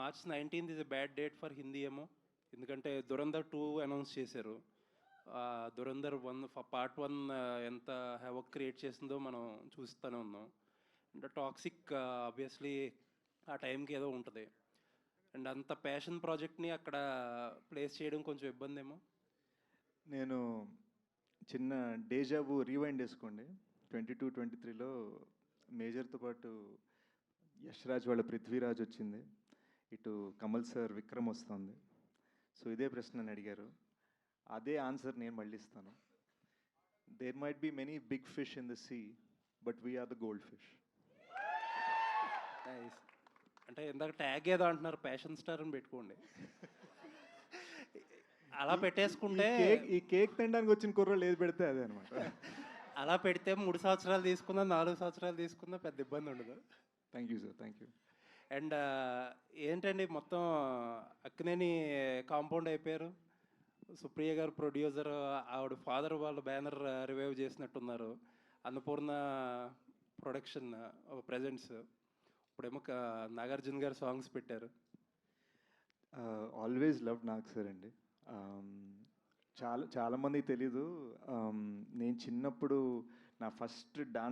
March 19th is a bad date for Hindi ఏమో, ఎందుకంటే Dhurandhar 2 announce చేశారు. దురంధర్ 1 పార్ట్ 1 ఎంత హెవక్ క్రియేట్ చేసిందో మనం చూస్తూనే ఉన్నాం. అండ్ టాక్సిక్ ఆబ్వియస్లీ ఆ టైంకి ఏదో ఉంటుంది. అండ్ అంత ప్యాషన్ ప్రాజెక్ట్ని అక్కడ ప్లేస్ చేయడం కొంచెం ఇబ్బంది ఏమో. నేను చిన్న డేజాబు రీవైండ్ వేసుకోండి. 22-23లో మేజర్తో పాటు యష్ రాజ్ వాళ్ళ పృథ్వీరాజ్ వచ్చింది, ఇటు కమల్ సార్ విక్రమ్ వస్తుంది. సో ఇదే ప్రశ్న నన్ను అడిగారు, అదే ఆన్సర్ నేను మళ్ళీ ఇస్తాను. There might be many big fish in the sea, but we are the gold fish. అంటే ఇందాక ట్యాగ్ ఏదో అంటున్నారు, ప్యాషన్ స్టార్ అని పెట్టుకోండి. అలా పెట్టేసుకుంటే ఈ కేక్ తినడానికి వచ్చిన కుర్రోళ్ళు ఏది పెడితే అదే అనమాట. అలా పెడితే 3 సంవత్సరాలు తీసుకున్నా 4 సంవత్సరాలు తీసుకున్నా పెద్ద ఇబ్బంది ఉండదు. Thank you sir, thank you. And ఏంటండి మొత్తం అక్కినేని కాంపౌండ్ అయిపోయారు. సుప్రియ గారు ప్రొడ్యూసర్, ఆవిడ ఫాదర్ వాళ్ళ బ్యానర్ రివైవ్ చేసినట్టున్నారు. అన్నపూర్ణ ప్రొడక్షన్ ప్రెజెంట్స్, ఇప్పుడేమో నాగార్జున గారు సాంగ్స్ పెట్టారు. ఆల్వేస్ లవ్ నాగ్ సార్ అండి. చాలామందికి తెలీదు, నేను చిన్నప్పుడు నా ఫస్ట్ డాన్స్